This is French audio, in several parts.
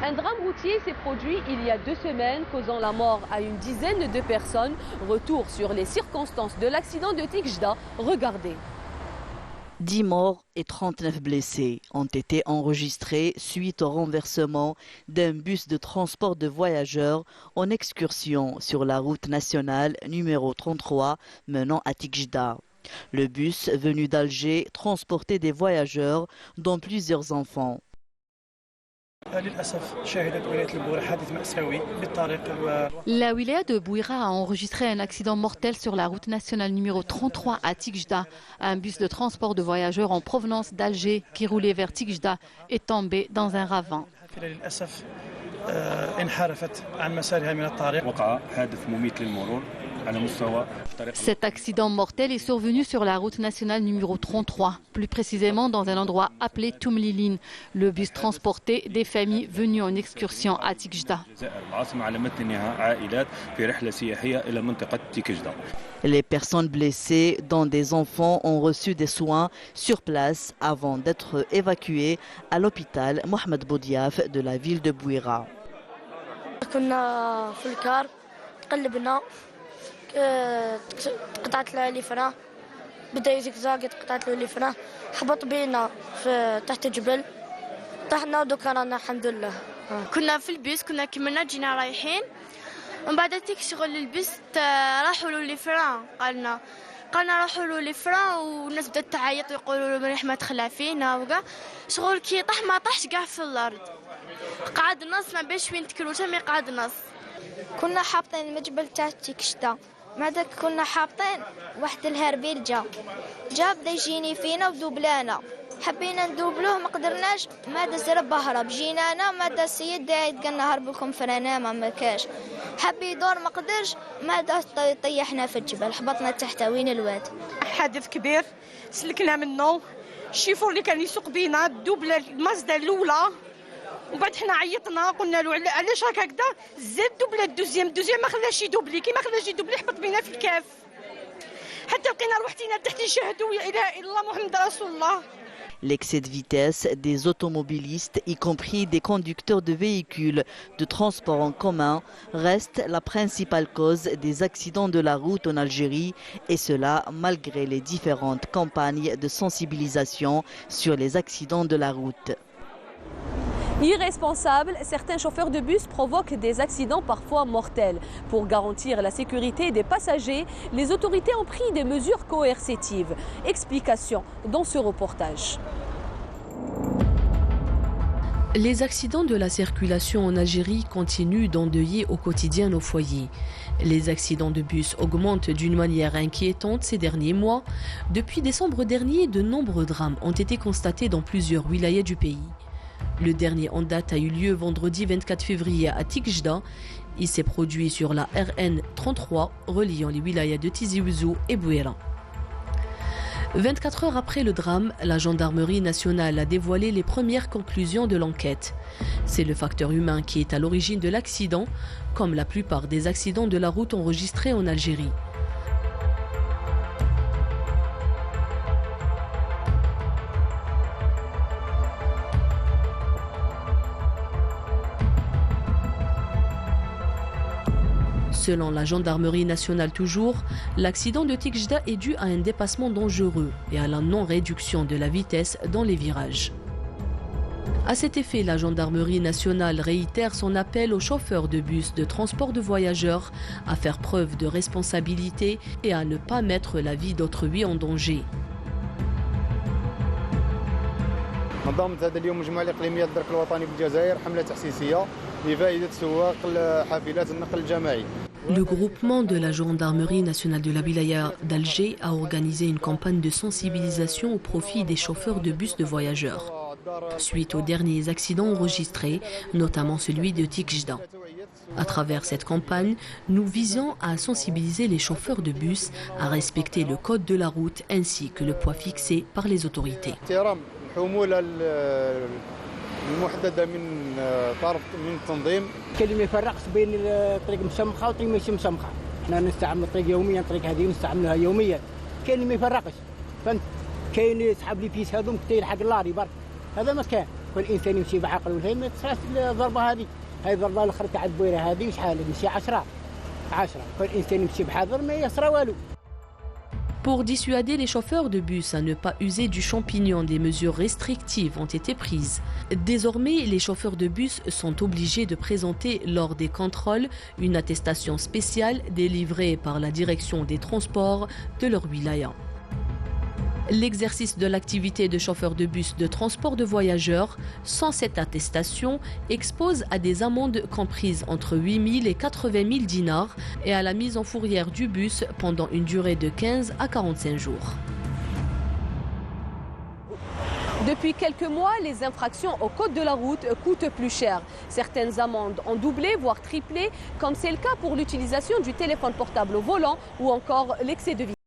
Un drame routier s'est produit il y a 2 semaines, causant la mort à une dizaine de personnes. Retour sur les circonstances de l'accident de Tiqjda. Regardez. 10 morts et 39 blessés ont été enregistrés suite au renversement d'un bus de transport de voyageurs en excursion sur la route nationale numéro 33 menant à Tiqjda. Le bus venu d'Alger transportait des voyageurs dont plusieurs enfants. La wilaya de Bouira a enregistré un accident mortel sur la route nationale numéro 33 à Tiqjda. Un bus de transport de voyageurs en provenance d'Alger qui roulait vers Tiqjda est tombé dans un ravin. Cet accident mortel est survenu sur la route nationale numéro 33, plus précisément dans un endroit appelé Toumliline. Le bus transportait des familles venues en excursion à Tiqjda. Les personnes blessées, dont des enfants, ont reçu des soins sur place avant d'être évacuées à l'hôpital Mohamed Boudiaf de la ville de Bouira. قطعت له ليفرا بدا يزقزاق قطعت له ليفرا حبط بينا في تحت الجبل طحنا ودوكا رانا الحمد لله كنا في البيس كنا كملنا جينا رايحين ومن بعد تيك شغل البيس راحوا له ليفرا قالنا راحوا له ليفرا والناس بدات تعيط ويقولوا له مريح ما تخلع فينا وكاع شغل كي طاح ما طاحش كاع في الارض قعد نص ما بيش وين تكروته مي قعد نص كنا حابطين المجبل تاع تيكشتا مع داك كنا حابطين واحد الهربيل جا بدا يجيني فينا ودوبلانا حبينا ندوبلوه ما قدرناش ما داز ربه هرب جينا انا ما داز السيد قالنا هرب لكم فرنا ما كاش حب يدور ما قدرش ما داز طيحنا في الجبل حبطنا تحت وين الواد حادث كبير سلكنا منه الشيفور اللي كان يسوق بينا الدوبله المازدا الاولى ومن بعد حنا عيطنا قلنا له علاش راك هكذا زاد دوبله الدوزيام ما خلاش يدوبلي كي ما خلاش يدوبلي حبط بينا في الكاف حتى لقينا روحتينا تحت نشهدوا لا اله الا الله محمد رسول الله. L'excès de vitesse des automobilistes, y compris des conducteurs de véhicules de transport en commun, reste la principale cause des accidents de la route en Algérie, et cela malgré les différentes campagnes de sensibilisation sur les accidents de la route. Irresponsables, certains chauffeurs de bus provoquent des accidents parfois mortels. Pour garantir la sécurité des passagers, les autorités ont pris des mesures coercitives. Explication dans ce reportage. Les accidents de la circulation en Algérie continuent d'endeuiller au quotidien nos foyers. Les accidents de bus augmentent d'une manière inquiétante ces derniers mois. Depuis décembre dernier, de nombreux drames ont été constatés dans plusieurs wilayas du pays. Le dernier en date a eu lieu vendredi 24 février à Tiqjda. Il s'est produit sur la RN 33 reliant les wilayas de Tizi Ouzou et Bouira. 24 heures après le drame, la gendarmerie nationale a dévoilé les premières conclusions de l'enquête. C'est le facteur humain qui est à l'origine de l'accident, comme la plupart des accidents de la route enregistrés en Algérie. Selon la gendarmerie nationale toujours, l'accident de Tiqjda est dû à un dépassement dangereux et à la non-réduction de la vitesse dans les virages. À cet effet, la gendarmerie nationale réitère son appel aux chauffeurs de bus de transport de voyageurs à faire preuve de responsabilité et à ne pas mettre la vie d'autrui en danger. نظمت هذا اليوم الجمعية الإقليمية للدرك الوطني بالجزائر حملة تحسيسية لفائدة سواق حافلات النقل الجماعي. Le groupement de la gendarmerie nationale de la wilaya d'Alger a organisé une campagne de sensibilisation au profit des chauffeurs de bus de voyageurs. Suite aux derniers accidents enregistrés, notamment celui de Tiqjda. À travers cette campagne, nous visons à sensibiliser les chauffeurs de bus à respecter le code de la route ainsi que le poids fixé par les autorités. المحددة من طرف من التنظيم. كاين اللي ما يفرقش بين الطريق مشمخة والطريق ماشي مشمخة. احنا نستعمل الطريق يوميا، الطريق هذه نستعملها يوميا. كاين اللي ما يفرقش، فهمت؟ كاين اللي يسحب لي فيس هذوم حتى يلحق اللاري برك. هذا ما كان. كل انسان يمشي بعقل والهي ما تصراش الضربه هذه. هاي الضربه الاخرى تاع البويره هذه شحال ماشي 10 كل انسان يمشي بحذر ما يصرى والو. Pour dissuader les chauffeurs de bus à ne pas user du champignon, des mesures restrictives ont été prises. Désormais, les chauffeurs de bus sont obligés de présenter lors des contrôles une attestation spéciale délivrée par la direction des transports de leur wilaya. L'exercice de l'activité de chauffeur de bus de transport de voyageurs sans cette attestation expose à des amendes comprises entre 8 000 et 80 000 dinars et à la mise en fourrière du bus pendant une durée de 15 à 45 jours. Depuis quelques mois, les infractions au code de la route coûtent plus cher. Certaines amendes ont doublé, voire triplé, comme c'est le cas pour l'utilisation du téléphone portable au volant ou encore l'excès de vitesse.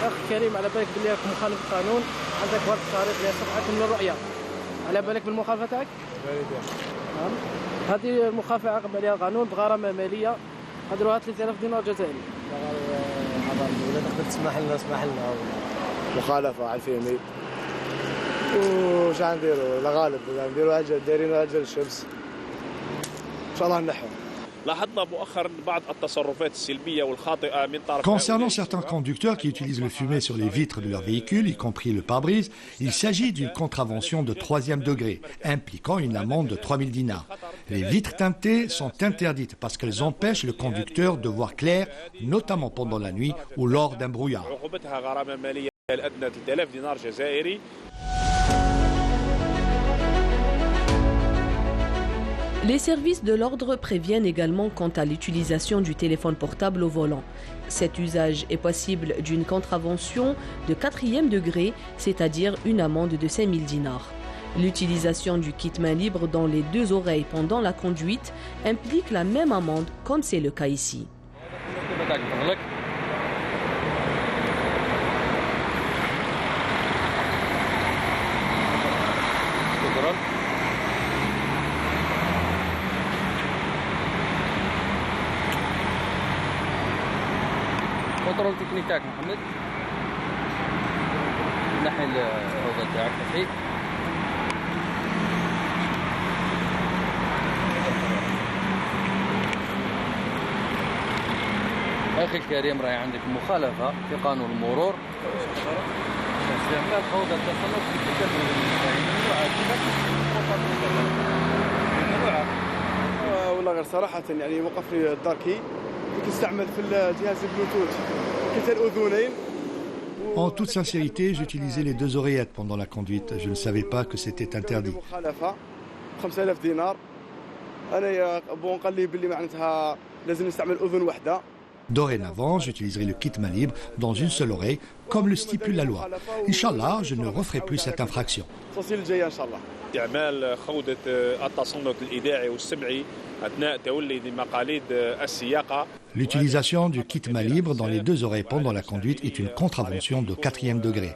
اخ كريم، على بالك بلي راك مخالف قانون، عندك ورقه صارت لها صفحه من الرؤيه، على بالك بالمخالفه تاعك؟ هذه المخالفه عاقب عليها القانون بغرامه ماليه قدروها 3000 دينار جزائري. ولا تقدر تسمح لنا مخالفه على الفيمي. وش غنديروا؟ لا غالب نديروا دايرين اجل الشمس ان شاء الله نحو. Concernant certains conducteurs qui utilisent le fumet sur les vitres de leur véhicule, y compris le pare-brise, il s'agit d'une contravention de 3e degré, impliquant une amende de 3 000 dinars. Les vitres teintées sont interdites parce qu'elles empêchent le conducteur de voir clair, notamment pendant la nuit ou lors d'un brouillard. Les services de l'ordre préviennent également quant à l'utilisation du téléphone portable au volant. Cet usage est passible d'une contravention de 4e degré, c'est-à-dire une amende de 5 000 dinars. L'utilisation du kit main libre dans les 2 oreilles pendant la conduite implique la même amende comme c'est le cas ici. كنترول تكنيك تاعك محمد، نحي الروضه تاعك صحيح. اخي الكريم، راهي عندك مخالفه في قانون المرور استعمال خوض التصنف في تكبر والله غير صراحه يعني وقف لي الداركي تستعمل في الجهاز البلوتوث كثر الاذنين. En toute sincérité, j'utilisais les 2 oreillettes pendant la conduite. Je ne savais pas que c'était interdit. مخالفه 5000 دينار. انا بون قال لي بلي معناتها لازم نستعمل اذن واحده. Dorénavant, j'utiliserai le kit main libre dans une seule oreille, comme le stipule la loi. Inch'Allah, je ne referai plus cette infraction. L'utilisation du kit main libre dans les 2 oreilles pendant la conduite est une contravention de 4e degré.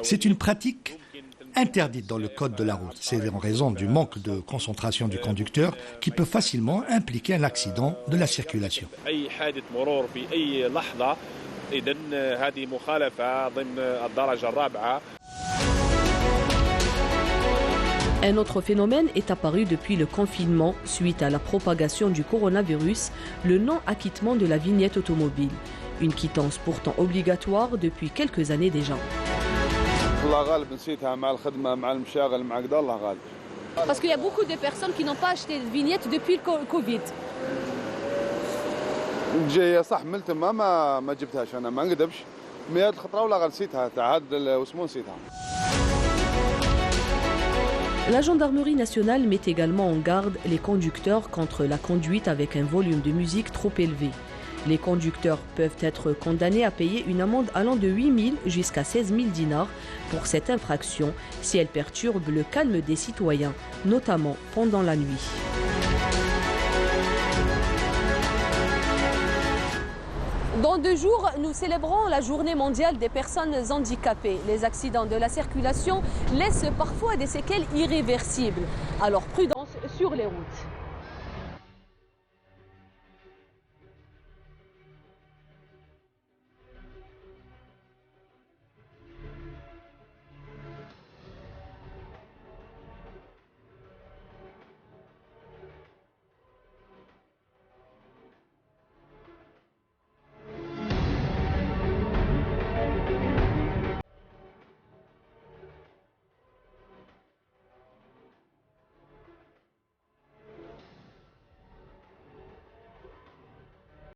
C'est une pratique interdite dans le code de la route. C'est en raison du manque de concentration du conducteur qui peut facilement impliquer un accident de la circulation. Un autre phénomène est apparu depuis le confinement suite à la propagation du coronavirus, le non-acquittement de la vignette automobile, une quittance pourtant obligatoire depuis quelques années déjà. Parce qu'il y a beaucoup de personnes qui n'ont pas acheté de vignettes depuis le Covid. La gendarmerie nationale met également en garde les conducteurs contre la conduite avec un volume de musique trop élevé. Les conducteurs peuvent être condamnés à payer une amende allant de 8 000 jusqu'à 16 000 dinars pour cette infraction si elle perturbe le calme des citoyens, notamment pendant la nuit. Dans 2 jours, nous célébrons la journée mondiale des personnes handicapées. Les accidents de la circulation laissent parfois des séquelles irréversibles. Alors prudence sur les routes.